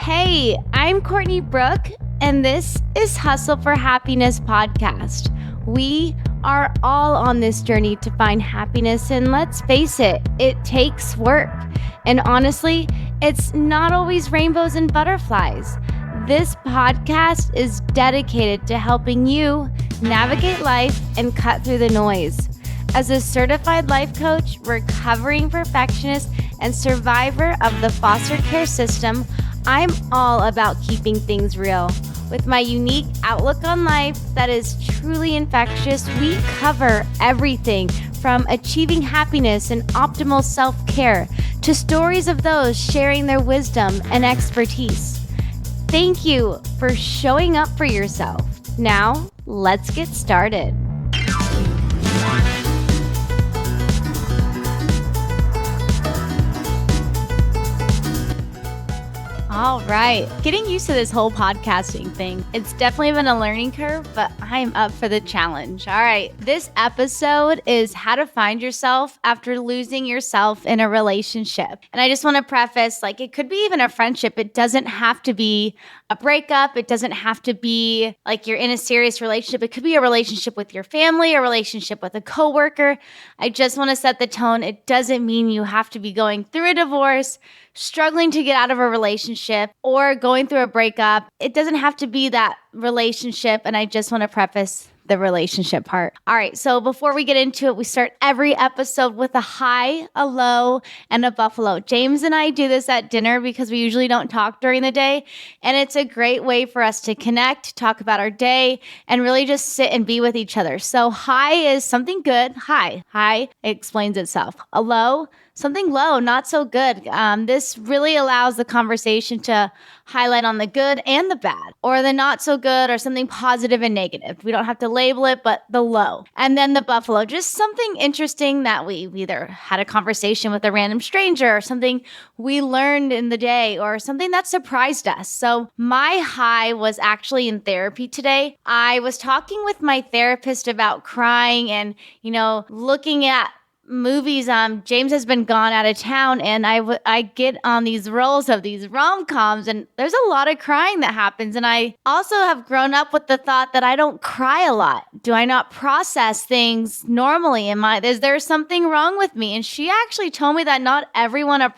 Hey, I'm Courtney Brooke, and this is Hustle for Happiness podcast. We are all on this journey to find happiness, and let's face it, it takes work. And honestly, it's not always rainbows and butterflies. This podcast is dedicated to helping you navigate life and cut through the noise. As a certified life coach, recovering perfectionist, and survivor of the foster care system, I'm all about keeping things real. With my unique outlook on life that is truly infectious, we cover everything from achieving happiness and optimal self-care to stories of those sharing their wisdom and expertise. Thank you for showing up for yourself. Now, let's get started. All right. Getting used to this whole podcasting thing. It's definitely been a learning curve, but I'm up for the challenge. All right. This episode is how to find yourself after losing yourself in a relationship. And I just want to preface, it could be even a friendship. It doesn't have to be a breakup. It doesn't have to be like you're in a serious relationship. It could be a relationship with your family, a relationship with a coworker. I just want to set the tone. It doesn't mean you have to be going through a divorce, struggling to get out of a relationship, or going through a breakup. It doesn't have to be that relationship. And I just want to preface the relationship part. All right. So before we get into it, we start every episode with a high, a low, and a buffalo. James and I do this at dinner because we usually don't talk during the day. And it's a great way for us to connect, talk about our day, and really just sit and be with each other. So high is something good. High explains itself. A low, something low, not so good. This really allows the conversation to highlight on the good and the bad, or the not so good, or something positive and negative. We don't have to label it, but the low. And then the buffalo, just something interesting that we either had a conversation with a random stranger, or something we learned in the day, or something that surprised us. So my high was actually in therapy today. I was talking with my therapist about crying and, looking at movies. James has been gone out of town, and I get on these rolls of these rom-coms, and there's a lot of crying that happens. And I also have grown up with the thought that I don't cry a lot. Do I not process things normally? Is there something wrong with me? And she actually told me that not everyone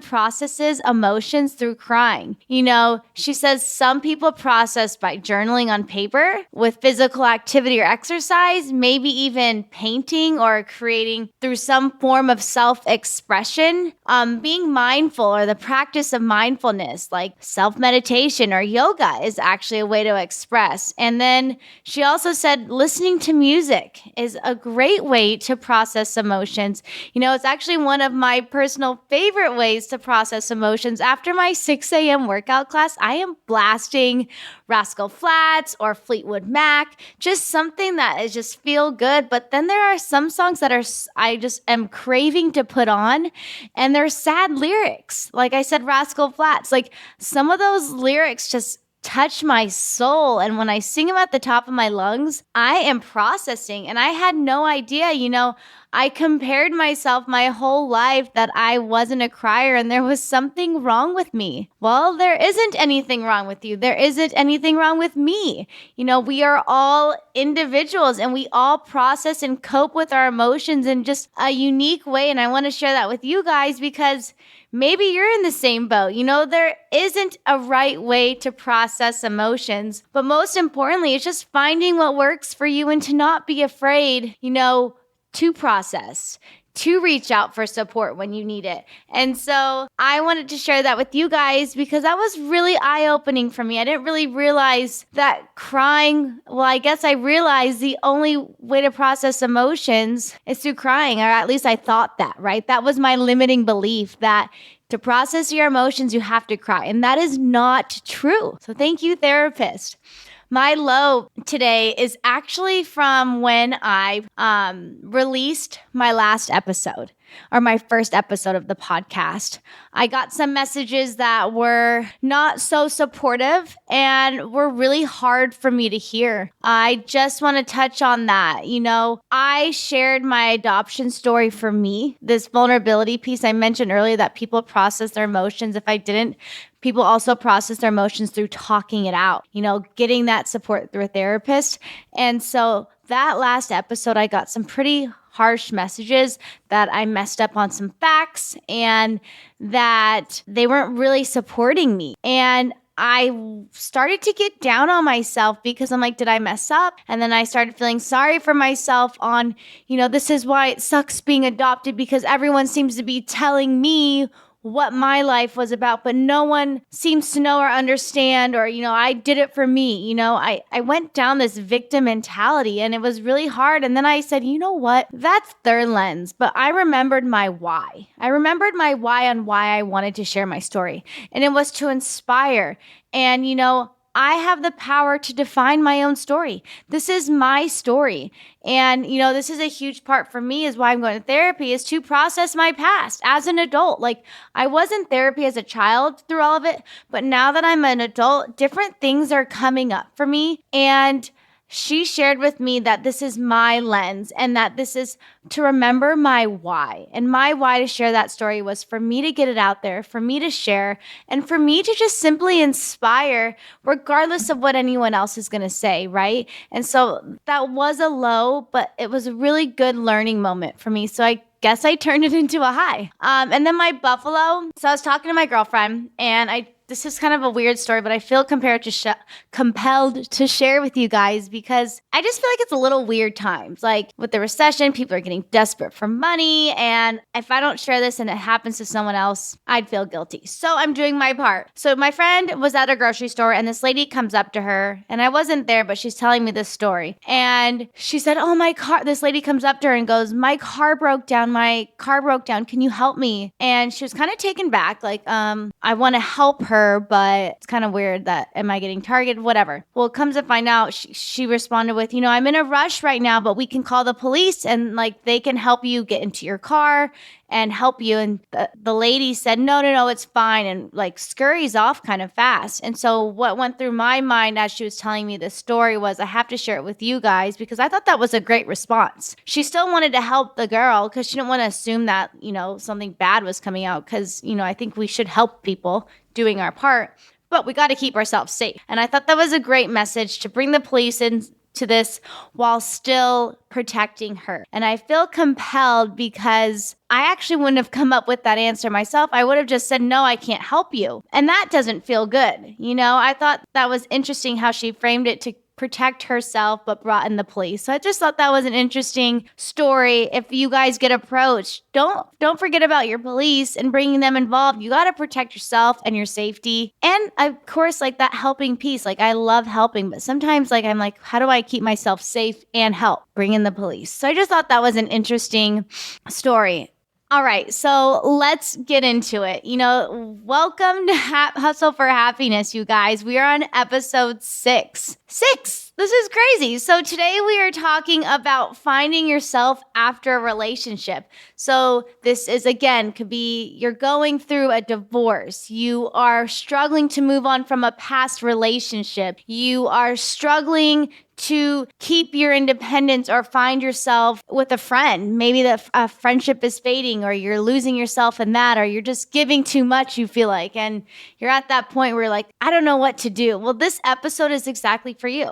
processes emotions through crying. She says some people process by journaling on paper, with physical activity or exercise, maybe even painting or creating through some form of self-expression. Being mindful, or the practice of mindfulness, like self-meditation or yoga, is actually a way to express. And then she also said listening to music is a great way to process emotions. It's actually one of my personal favorite ways to process emotions. After my 6 a.m. workout class, I am blasting Rascal Flatts or Fleetwood Mac, just something that is just feel good. But then there are some songs that I just am craving to put on, and they're sad lyrics. Like I said, Rascal Flatts, some of those lyrics just touch my soul. And when I sing them at the top of my lungs, I am processing. And I had no idea, I compared myself my whole life that I wasn't a crier and there was something wrong with me. Well, there isn't anything wrong with you. There isn't anything wrong with me. We are all individuals, and we all process and cope with our emotions in just a unique way. And I want to share that with you guys because maybe you're in the same boat. There isn't a right way to process emotions, but most importantly, it's just finding what works for you and to not be afraid, to process, to reach out for support when you need it. And so I wanted to share that with you guys because that was really eye-opening for me. I didn't really realize that crying, I guess I realized the only way to process emotions is through crying, or at least I thought that, right? That was my limiting belief, that to process your emotions, you have to cry. And that is not true. So thank you, therapist. My low today is actually from when I released my last episode. or my first episode of the podcast. I got some messages that were not so supportive and were really hard for me to hear. I just want to touch on that. I shared my adoption story for me, this vulnerability piece I mentioned earlier, that people process their emotions. If I didn't, people also process their emotions through talking it out, getting that support through a therapist. And so that last episode, I got some pretty harsh messages that I messed up on some facts and that they weren't really supporting me. And I started to get down on myself because I'm like, did I mess up? And then I started feeling sorry for myself on, this is why it sucks being adopted, because everyone seems to be telling me what my life was about, but no one seems to know or understand, or, I did it for me. I went down this victim mentality and it was really hard. And then I said, you know what? That's their lens. But I remembered my why. I remembered my why on why I wanted to share my story. And it was to inspire. And, I have the power to define my own story. This is my story. And, this is a huge part for me is why I'm going to therapy, is to process my past as an adult. Like, I was in therapy as a child through all of it, but now that I'm an adult, different things are coming up for me. And she shared with me that this is my lens and that this is to remember my why. And my why to share that story was for me to get it out there, for me to share, and for me to just simply inspire, regardless of what anyone else is going to say, right? And so that was a low, but it was a really good learning moment for me. So I guess I turned it into a high. And then my buffalo. So I was talking to my girlfriend, and this is kind of a weird story, but I feel compelled to share with you guys because I just feel like it's a little weird times. Like with the recession, people are getting desperate for money. And if I don't share this and it happens to someone else, I'd feel guilty. So I'm doing my part. So my friend was at a grocery store and this lady comes up to her, and I wasn't there, but she's telling me this story. And she said, oh, this lady comes up to her and goes, my car broke down. Can you help me? And she was kind of taken back. Like, I want to help her, but it's kind of weird that, am I getting targeted? Whatever. Well, it comes to find out, she responded with, I'm in a rush right now, but we can call the police and they can help you get into your car and help you. And the lady said, no, it's fine. And scurries off kind of fast. And so what went through my mind as she was telling me this story was, I have to share it with you guys because I thought that was a great response. She still wanted to help the girl because she didn't want to assume that, something bad was coming out because, I think we should help people doing our part, but we got to keep ourselves safe. And I thought that was a great message to bring the police into this while still protecting her. And I feel compelled because I actually wouldn't have come up with that answer myself. I would have just said, no, I can't help you. And that doesn't feel good. I thought that was interesting how she framed it to protect herself, but brought in the police. So I just thought that was an interesting story. If you guys get approached, don't forget about your police and bringing them involved. You got to protect yourself and your safety. And of course, that helping piece, I love helping, but sometimes I'm like, how do I keep myself safe and help? Bring in the police. So I just thought that was an interesting story. All right, so let's get into it. Welcome to Hustle for Happiness, you guys. We are on episode 6. This is crazy. So today we are talking about finding yourself after a relationship. So this is, again, could be you're going through a divorce. You are struggling to move on from a past relationship. You are struggling to keep your independence or find yourself with a friend. Maybe the friendship is fading or you're losing yourself in that, or you're just giving too much, you feel like, and you're at that point where you're like, I don't know what to do. Well, this episode is exactly for you.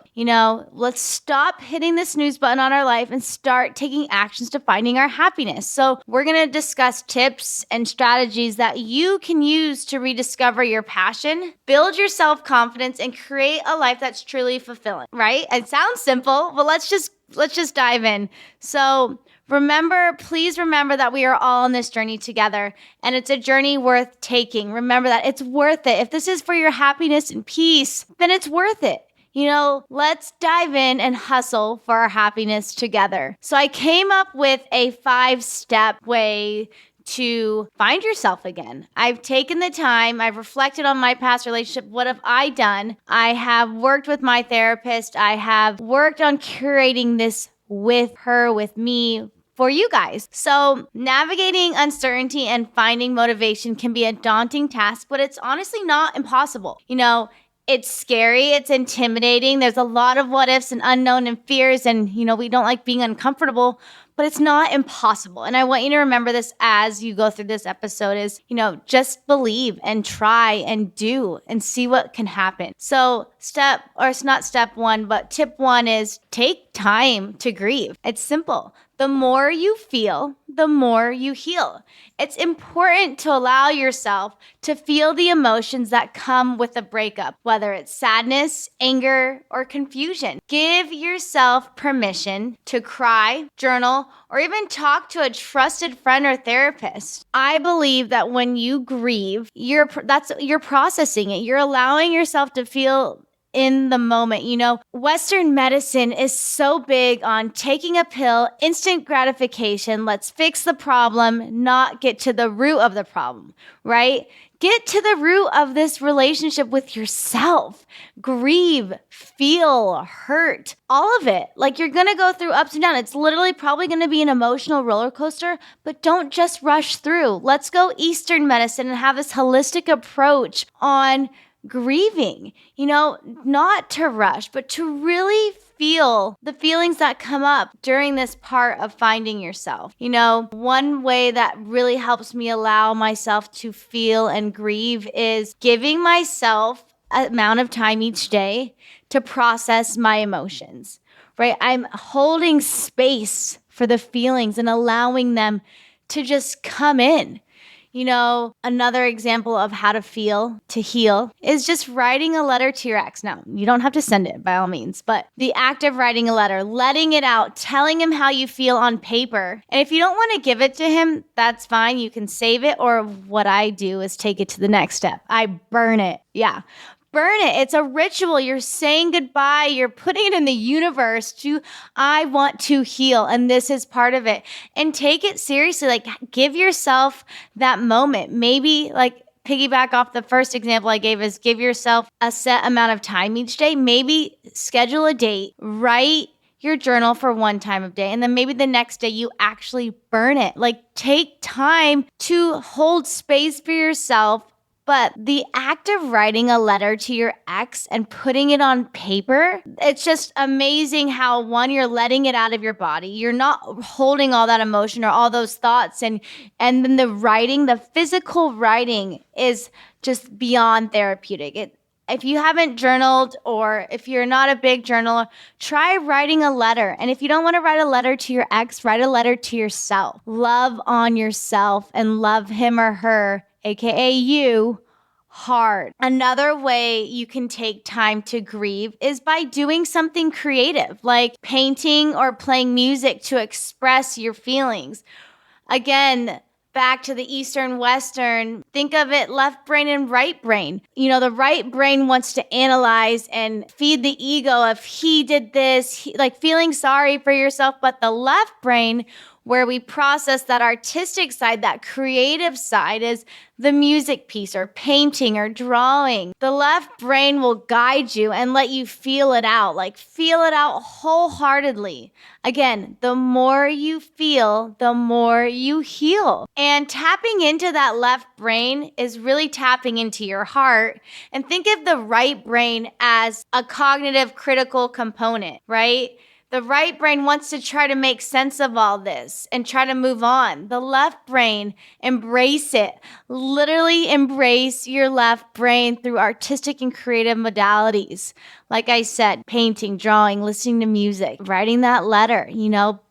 Let's stop hitting the snooze button on our life and start taking actions to finding our happiness. So we're going to discuss tips and strategies that you can use to rediscover your passion, build your self-confidence, and create a life that's truly fulfilling, right? It sounds simple, but let's just dive in. So please remember that we are all on this journey together, and it's a journey worth taking. Remember that it's worth it. If this is for your happiness and peace, then it's worth it. Let's dive in and hustle for our happiness together. So I came up with a 5-step way to find yourself again. I've taken the time, I've reflected on my past relationship. What have I done? I have worked with my therapist. I have worked on curating this with her, with me, for you guys. So navigating uncertainty and finding motivation can be a daunting task, but it's honestly not impossible. It's scary, it's intimidating. There's a lot of what ifs and unknown and fears, and we don't like being uncomfortable, but it's not impossible. And I want you to remember this as you go through this episode is, just believe and try and do and see what can happen. So it's not step one, but tip one is take time to grieve. It's simple. The more you feel, the more you heal. It's important to allow yourself to feel the emotions that come with a breakup, whether it's sadness, anger, or confusion. Give yourself permission to cry, journal, or even talk to a trusted friend or therapist. I believe that when you grieve, you're processing it. You're allowing yourself to feel in the moment. Western medicine is so big on taking a pill, instant gratification. Let's fix the problem, not get to the root of the problem, right? Get to the root of this relationship with yourself. Grieve, feel, hurt, all of it. Like you're going to go through ups and downs. It's literally probably going to be an emotional roller coaster, but don't just rush through. Let's go Eastern medicine and have this holistic approach on grieving, not to rush, but to really feel the feelings that come up during this part of finding yourself. One way that really helps me allow myself to feel and grieve is giving myself an amount of time each day to process my emotions, right? I'm holding space for the feelings and allowing them to just come in. Another example of how to feel, to heal, is just writing a letter to your ex. Now, you don't have to send it by all means, but the act of writing a letter, letting it out, telling him how you feel on paper. And if you don't want to give it to him, that's fine. You can save it. Or what I do is take it to the next step. I burn it. Yeah. Burn it. It's a ritual. You're saying goodbye. You're putting it in the universe I want to heal. And this is part of it. And take it seriously. Like give yourself that moment. Maybe like piggyback off the first example I gave is give yourself a set amount of time each day. Maybe schedule a date, write your journal for one time of day. And then maybe the next day you actually burn it. Like take time to hold space for yourself. But the act of writing a letter to your ex and putting it on paper, it's just amazing how, one, you're letting it out of your body. You're not holding all that emotion or all those thoughts. And then the physical writing is just beyond therapeutic. If you haven't journaled or if you're not a big journaler, try writing a letter. And if you don't want to write a letter to your ex, write a letter to yourself. Love on yourself and love him or her, aka you, hard. Another way you can take time to grieve is by doing something creative, like painting or playing music to express your feelings. Again, back to the Eastern Western, think of it left brain and right brain. The right brain wants to analyze and feed the ego of he did this, like feeling sorry for yourself, but the left brain, where we process that artistic side, that creative side, is the music piece or painting or drawing. The left brain will guide you and let you feel it out, like feel it out wholeheartedly. Again, the more you feel, the more you heal. And tapping into that left brain is really tapping into your heart. And think of the right brain as a cognitive critical component, right? The right brain wants to try to make sense of all this and try to move on. The left brain, embrace it. Literally embrace your left brain through artistic and creative modalities. Like I said, painting, drawing, listening to music, writing that letter.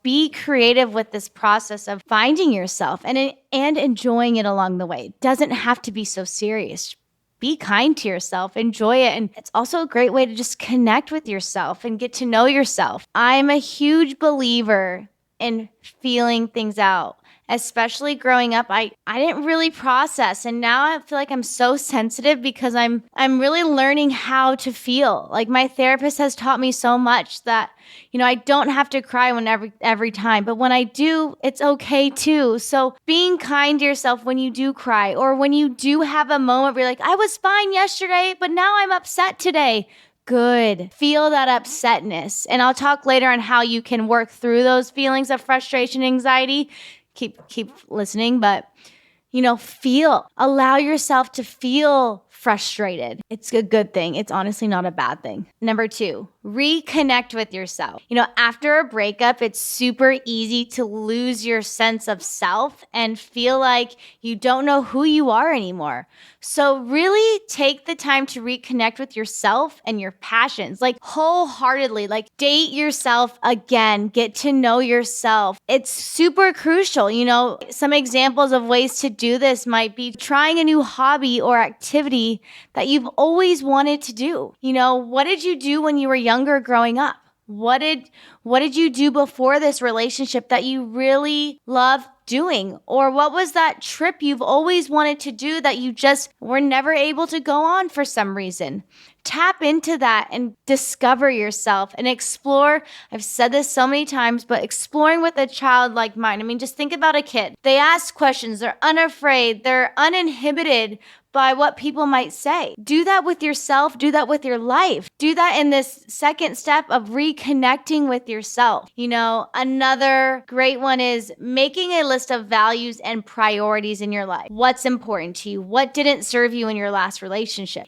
Be creative with this process of finding yourself and enjoying it along the way. It doesn't have to be so serious. Be kind to yourself, enjoy it. And it's also a great way to just connect with yourself and get to know yourself. I'm a huge believer in feeling things out. Especially growing up, I didn't really process. And now I feel like I'm so sensitive because I'm really learning how to feel. Like my therapist has taught me so much that, I don't have to cry every time. But when I do, it's okay too. So being kind to yourself when you do cry, or when you do have a moment where you're like, I was fine yesterday, but now I'm upset today. good. Feel that upsetness. And I'll talk later on how you can work through those feelings of frustration and anxiety. Keep listening, but allow yourself to feel frustrated. It's a good thing. It's honestly not a bad thing. Number 2, reconnect with yourself. After a breakup, it's super easy to lose your sense of self and feel like you don't know who you are anymore. So really take the time to reconnect with yourself and your passions, like wholeheartedly, like date yourself again, get to know yourself. It's super crucial. Some examples of ways to do this might be trying a new hobby or activity that you've always wanted to do. What did you do when you were younger growing up? What did you do before this relationship that you really loved doing? Or what was that trip you've always wanted to do that you just were never able to go on for some reason? Tap into that and discover yourself and explore. I've said this so many times, but exploring with a childlike mind. Just think about a kid. They ask questions. They're unafraid. They're uninhibited by what people might say. Do that with yourself. Do that with your life. Do that in this second step of reconnecting with yourself. Another great one is making a list of values and priorities in your life. What's important to you? What didn't serve you in your last relationship?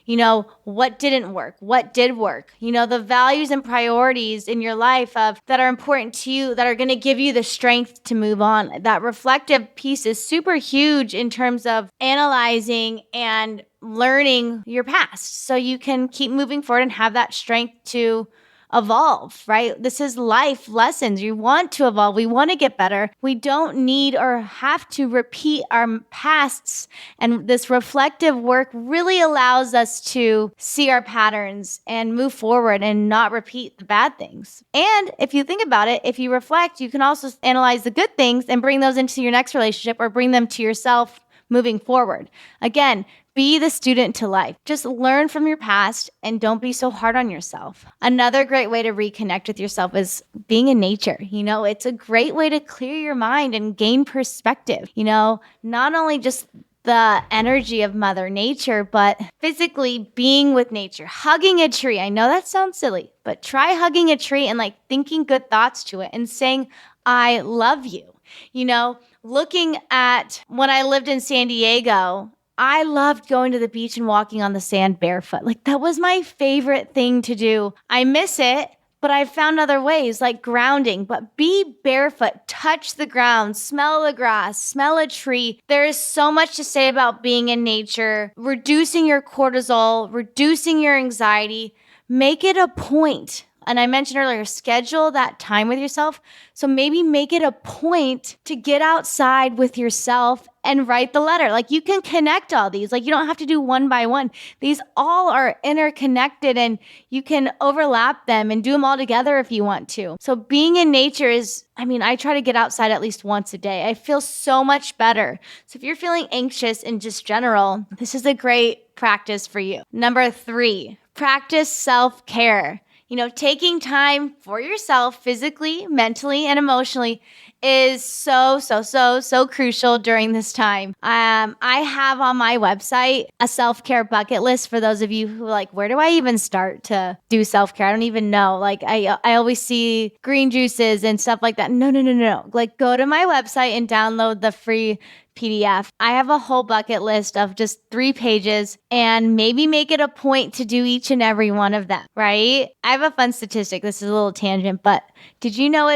What didn't work? What did work? The values and priorities in your life that are important to you, that are going to give you the strength to move on. That reflective piece is super huge in terms of analyzing and learning your past so you can keep moving forward and have that strength to evolve, right? This is life lessons. You want to evolve. We want to get better. We don't need or have to repeat our pasts. And this reflective work really allows us to see our patterns and move forward and not repeat the bad things. And if you think about it, if you reflect, you can also analyze the good things and bring those into your next relationship or bring them to yourself moving forward. Again, be the student to life. Just learn from your past and don't be so hard on yourself. Another great way to reconnect with yourself is being in nature. It's a great way to clear your mind and gain perspective. Not only just the energy of Mother Nature, but physically being with nature, hugging a tree. I know that sounds silly, but try hugging a tree and thinking good thoughts to it and saying, I love you. Looking at when I lived in San Diego, I loved going to the beach and walking on the sand barefoot. That was my favorite thing to do. I miss it, but I've found other ways like grounding. But be barefoot, touch the ground, smell the grass, smell a tree. There is so much to say about being in nature, reducing your cortisol, reducing your anxiety. Make it a point. And I mentioned earlier, schedule that time with yourself. So maybe make it a point to get outside with yourself and write the letter. You can connect all these. You don't have to do one by one. These all are interconnected and you can overlap them and do them all together if you want to. So being in nature is, I try to get outside at least once a day. I feel so much better. So if you're feeling anxious in just general, this is a great practice for you. Number 3, practice self-care. Taking time for yourself physically, mentally, and emotionally is so crucial during this time. I have on my website a self-care bucket list for those of you who where do I even start to do self-care? I don't even know. I always see green juices and stuff like that. No. Go to my website and download the free PDF. I have a whole bucket list of just 3 pages and maybe make it a point to do each and every one of them, right? I have a fun statistic. This is a little tangent, but did you know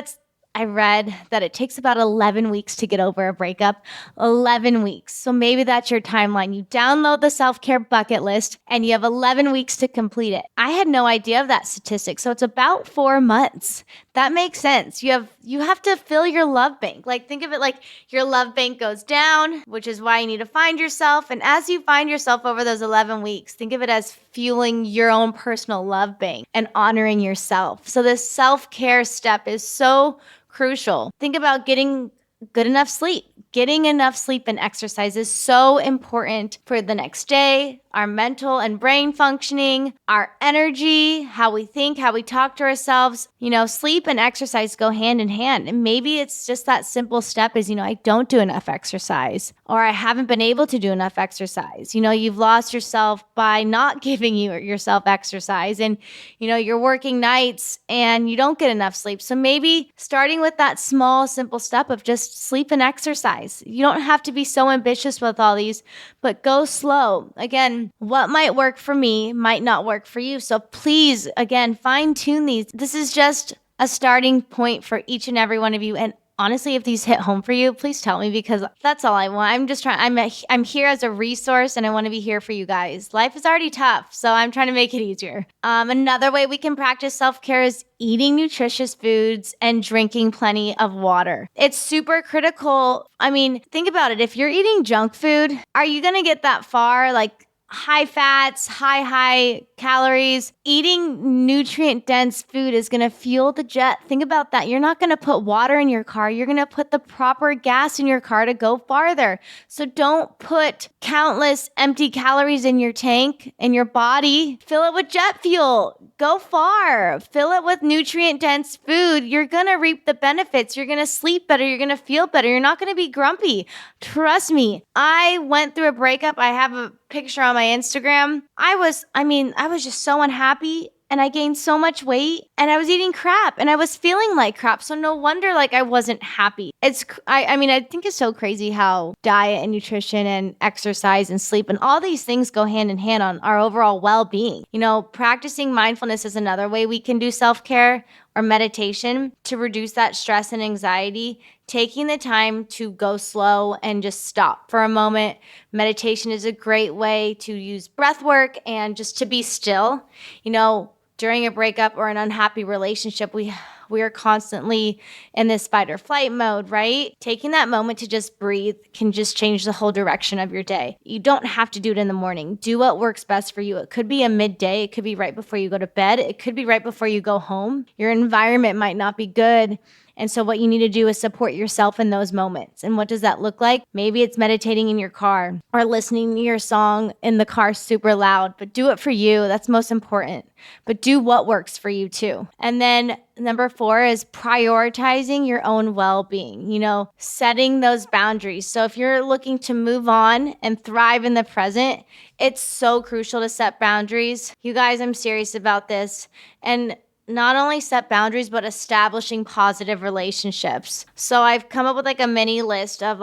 I read that it takes about 11 weeks to get over a breakup. 11 weeks. So maybe that's your timeline. You download the self-care bucket list and you have 11 weeks to complete it. I had no idea of that statistic. So it's about 4 months. That makes sense. You have to fill your love bank. Think of it like your love bank goes down, which is why you need to find yourself. And as you find yourself over those 11 weeks, think of it as fueling your own personal love bank and honoring yourself. So this self-care step is so crucial. Think about getting good enough sleep. Getting enough sleep and exercise is so important for the next day, our mental and brain functioning, our energy, how we think, how we talk to ourselves. Sleep and exercise go hand in hand. And maybe it's just that simple step is, I don't do enough exercise, or I haven't been able to do enough exercise. You've lost yourself by not giving yourself exercise, and, you're working nights and you don't get enough sleep. So maybe starting with that small, simple step of just sleep and exercise. You don't have to be so ambitious with all these, but go slow. Again, what might work for me might not work for you. So please, again, fine tune these. This is just a starting point for each and every one of you. And honestly, if these hit home for you, please tell me, because that's all I want. I'm just trying, I'm here as a resource, and I want to be here for you guys. Life is already tough, so I'm trying to make it easier. Another way we can practice self-care is eating nutritious foods and drinking plenty of water. It's super critical. Think about it. If you're eating junk food, are you going to get that far? Like, high fats, high calories. Eating nutrient-dense food is going to fuel the jet. Think about that. You're not going to put water in your car. You're going to put the proper gas in your car to go farther. So don't put countless empty calories in your tank, in your body. Fill it with jet fuel. Go far. Fill it with nutrient-dense food. You're going to reap the benefits. You're going to sleep better. You're going to feel better. You're not going to be grumpy. Trust me. I went through a breakup. I have a picture on my Instagram. I was just so unhappy, and I gained so much weight, and I was eating crap, and I was feeling like crap. So no wonder I wasn't happy. I think it's so crazy how diet and nutrition and exercise and sleep and all these things go hand in hand on our overall well-being. Practicing mindfulness is another way we can do self-care, or meditation, to reduce that stress and anxiety. Taking the time to go slow and just stop for a moment. Meditation is a great way to use breath work and just to be still. During a breakup or an unhappy relationship, we are constantly in this fight or flight mode, right? Taking that moment to just breathe can just change the whole direction of your day. You don't have to do it in the morning. Do what works best for you. It could be a midday. It could be right before you go to bed. It could be right before you go home. Your environment might not be good. And so what you need to do is support yourself in those moments. And what does that look like? Maybe it's meditating in your car or listening to your song in the car super loud, but do it for you. That's most important. But do what works for you too. And then number 4 is prioritizing your own well-being, setting those boundaries. So if you're looking to move on and thrive in the present, it's so crucial to set boundaries. You guys, I'm serious about this. And not only set boundaries, but establishing positive relationships. So I've come up with a mini list of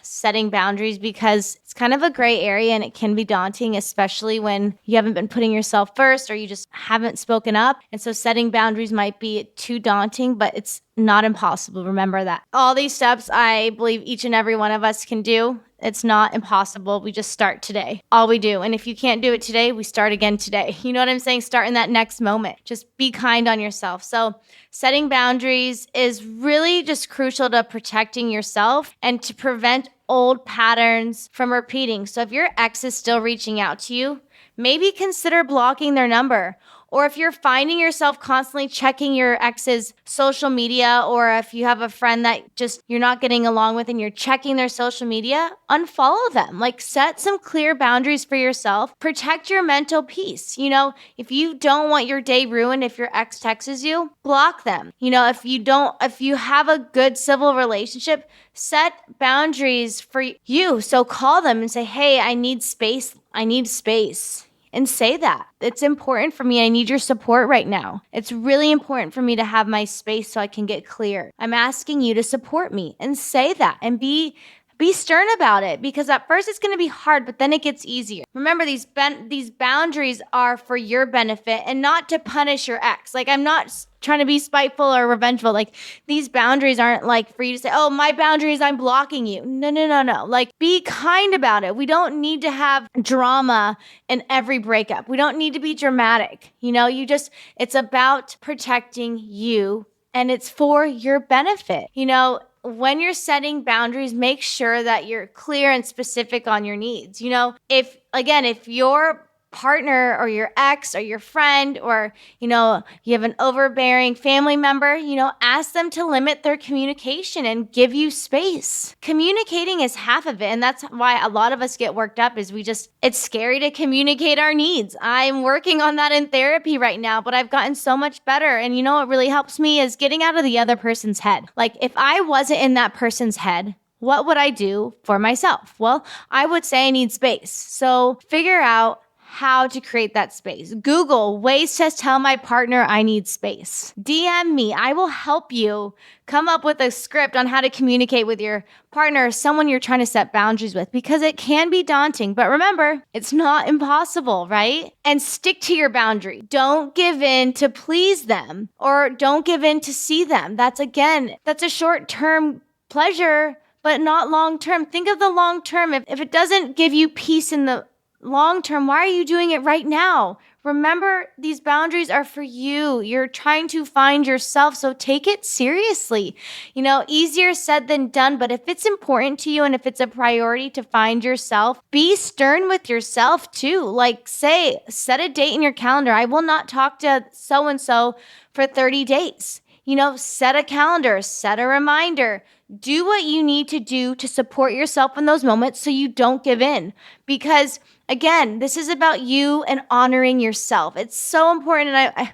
setting boundaries, because it's kind of a gray area and it can be daunting, especially when you haven't been putting yourself first or you just haven't spoken up. And so setting boundaries might be too daunting, but it's not impossible. Remember that. All these steps, I believe each and every one of us can do. It's not impossible. We just start today. All we do. And if you can't do it today, we start again today. You know what I'm saying? Start in that next moment. Just be kind on yourself. So setting boundaries is really just crucial to protecting yourself and to prevent old patterns from repeating. So if your ex is still reaching out to you, maybe consider blocking their number. Or if you're finding yourself constantly checking your ex's social media, or if you have a friend that just you're not getting along with and you're checking their social media, unfollow them. Set some clear boundaries for yourself. Protect your mental peace. If you don't want your day ruined if your ex texts you, block them. If you have a good civil relationship, set boundaries for you. So call them and say, hey, I need space. And say that. It's important for me. I need your support right now. It's really important for me to have my space so I can get clear. I'm asking you to support me, and say that, and be stern about it, because at first it's going to be hard, but then it gets easier. Remember, these boundaries are for your benefit and not to punish your ex. I'm not trying to be spiteful or revengeful. These boundaries aren't for you to say, oh, my boundaries, I'm blocking you. No. Be kind about it. We don't need to have drama in every breakup. We don't need to be dramatic. It's about protecting you, and it's for your benefit. When you're setting boundaries, make sure that you're clear and specific on your needs. If your partner or your ex or your friend, or, you have an overbearing family member, ask them to limit their communication and give you space. Communicating is half of it. And that's why a lot of us get worked up is it's scary to communicate our needs. I'm working on that in therapy right now, but I've gotten so much better. And what really helps me is getting out of the other person's head. Like if I wasn't in that person's head, what would I do for myself? Well, I would say I need space. So figure out how to create that space. Google ways to tell my partner I need space. DM me. I will help you come up with a script on how to communicate with your partner or someone you're trying to set boundaries with, because it can be daunting. But remember, it's not impossible, right? And stick to your boundary. Don't give in to please them, or don't give in to see them. That's a short-term pleasure, but not long-term. Think of the long-term. If it doesn't give you peace in the long term, why are you doing it right now? Remember, these boundaries are for you. You're trying to find yourself, so take it seriously. Easier said than done, but if it's important to you and if it's a priority to find yourself, be stern with yourself too. Like set a date in your calendar. I will not talk to so-and-so for 30 days. Set a calendar, set a reminder. Do what you need to do to support yourself in those moments so you don't give in. Because again, this is about you and honoring yourself. It's so important. And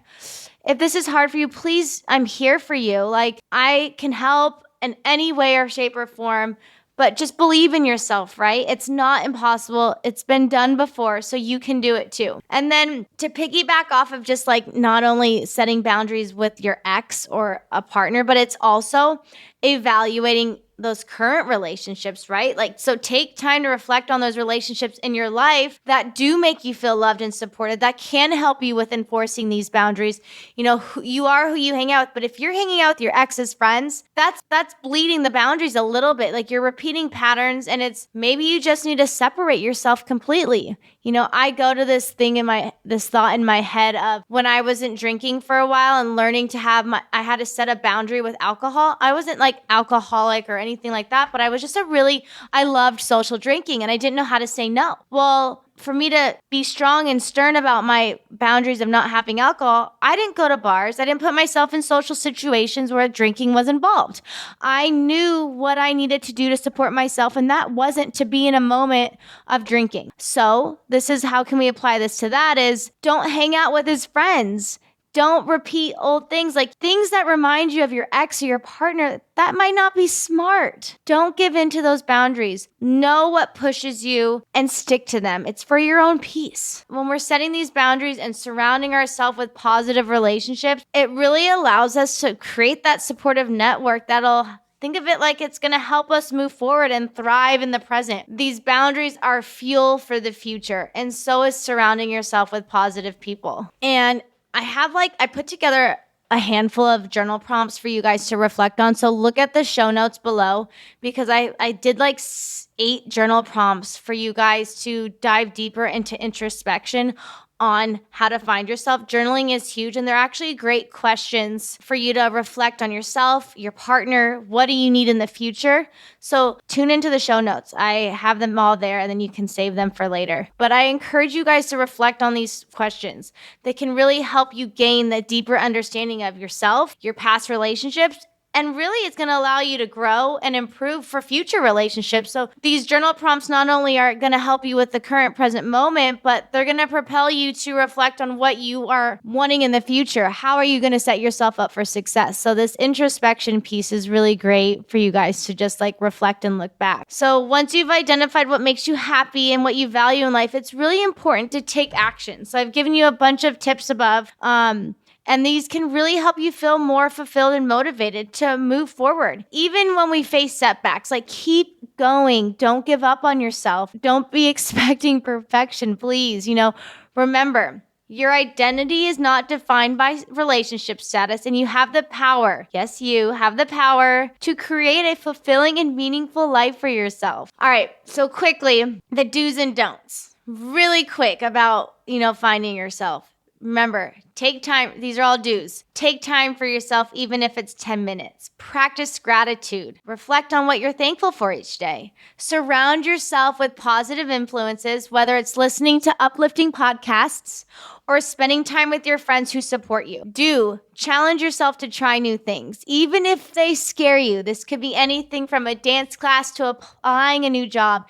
if this is hard for you, please, I'm here for you. Like I can help in any way or shape or form, but just believe in yourself, right? It's not impossible. It's been done before, so you can do it too. And then to piggyback off of just like not only setting boundaries with your ex or a partner, but it's also evaluating those current relationships, right? So take time to reflect on those relationships in your life that do make you feel loved and supported, that can help you with enforcing these boundaries. You are who you hang out with, but if you're hanging out with your ex's friends, that's bleeding the boundaries a little bit. Like you're repeating patterns, and it's maybe you just need to separate yourself completely. I go to this thought in my head of when I wasn't drinking for a while and learning to I had to set a boundary with alcohol. I wasn't like alcoholic or anything like that, but I was just I loved social drinking and I didn't know how to say no. Well, for me to be strong and stern about my boundaries of not having alcohol, I didn't go to bars. I didn't put myself in social situations where drinking was involved. I knew what I needed to do to support myself, and that wasn't to be in a moment of drinking. So this is how can we apply this to that is don't hang out with his friends. Don't repeat old things, like things that remind you of your ex or your partner. That might not be smart. Don't give in to those boundaries. Know what pushes you and stick to them. It's for your own peace. When we're setting these boundaries and surrounding ourselves with positive relationships, it really allows us to create that supportive network that'll think of it like it's going to help us move forward and thrive in the present. These boundaries are fuel for the future, and so is surrounding yourself with positive people. And I put together a handful of journal prompts for you guys to reflect on. So look at the show notes below, because I did 8 journal prompts for you guys to dive deeper into introspection on how to find yourself. Journaling is huge, and they're actually great questions for you to reflect on yourself, your partner. What do you need in the future? So tune into the show notes. I have them all there, and then you can save them for later. But I encourage you guys to reflect on these questions. They can really help you gain the deeper understanding of yourself, your past relationships, and really, it's going to allow you to grow and improve for future relationships. So these journal prompts not only are going to help you with the current present moment, but they're going to propel you to reflect on what you are wanting in the future. How are you going to set yourself up for success? So this introspection piece is really great for you guys to just reflect and look back. So once you've identified what makes you happy and what you value in life, it's really important to take action. So I've given you a bunch of tips above. And these can really help you feel more fulfilled and motivated to move forward. Even when we face setbacks, keep going. Don't give up on yourself. Don't be expecting perfection, please. Remember, your identity is not defined by relationship status, and you have the power. Yes, you have the power to create a fulfilling and meaningful life for yourself. All right, so quickly, the do's and don'ts. Really quick about, finding yourself. Remember, take time. These are all do's. Take time for yourself, even if it's 10 minutes. Practice gratitude. Reflect on what you're thankful for each day. Surround yourself with positive influences, whether it's listening to uplifting podcasts or spending time with your friends who support you. Do challenge yourself to try new things, even if they scare you. This could be anything from a dance class to applying a new job.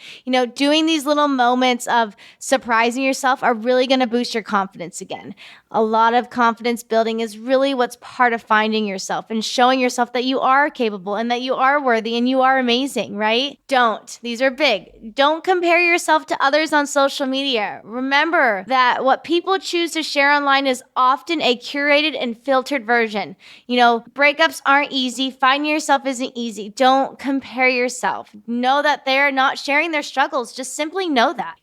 Doing these little moments of surprising yourself are really going to boost your confidence again. A lot of confidence building is really what's part of finding yourself and showing yourself that you are capable and that you are worthy and you are amazing, right? These are big. Don't compare yourself to others on social media. Remember that what people choose to share online is often a curated and filtered version. Breakups aren't easy. Finding yourself isn't easy. Don't compare yourself. Know that they're not sharing their struggles. Just simply know that.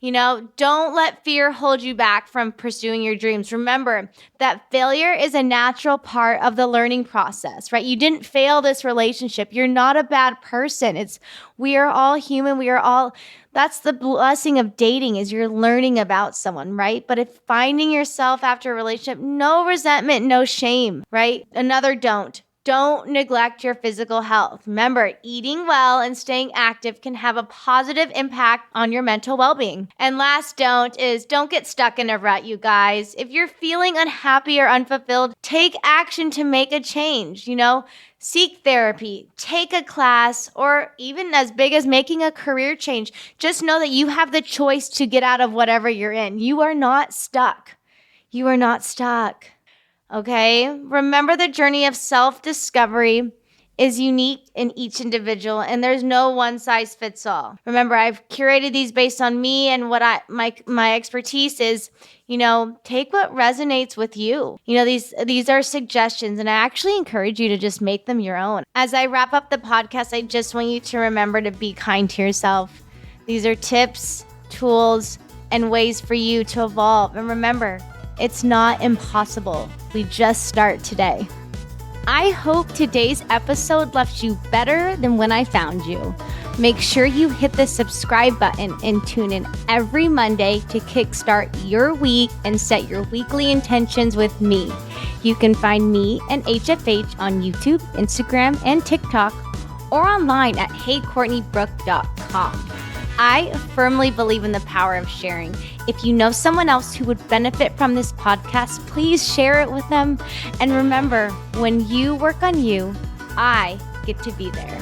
Don't let fear hold you back from pursuing your dreams. Remember that failure is a natural part of the learning process, right? You didn't fail this relationship. You're not a bad person. We are all human. That's the blessing of dating, is you're learning about someone, right? But if finding yourself after a relationship, no resentment, no shame, right? Another don't. Don't neglect your physical health. Remember, eating well and staying active can have a positive impact on your mental well-being. And last don't get stuck in a rut, you guys. If you're feeling unhappy or unfulfilled, take action to make a change, Seek therapy, take a class, or even as big as making a career change. Just know that you have the choice to get out of whatever you're in. You are not stuck. You are not stuck. Okay? Remember, the journey of self-discovery is unique in each individual, and there's no one size fits all. Remember, I've curated these based on me and what my expertise is. Take what resonates with you. These are suggestions, and I actually encourage you to just make them your own. As I wrap up the podcast, I just want you to remember to be kind to yourself. These are tips, tools, and ways for you to evolve. And remember, it's not impossible. We just start today. I hope today's episode left you better than when I found you. Make sure you hit the subscribe button and tune in every Monday to kickstart your week and set your weekly intentions with me. You can find me and HFH on YouTube, Instagram, and TikTok, or online at heycourtneybrooke.com. I firmly believe in the power of sharing. If you know someone else who would benefit from this podcast, please share it with them. And remember, when you work on you, I get to be there.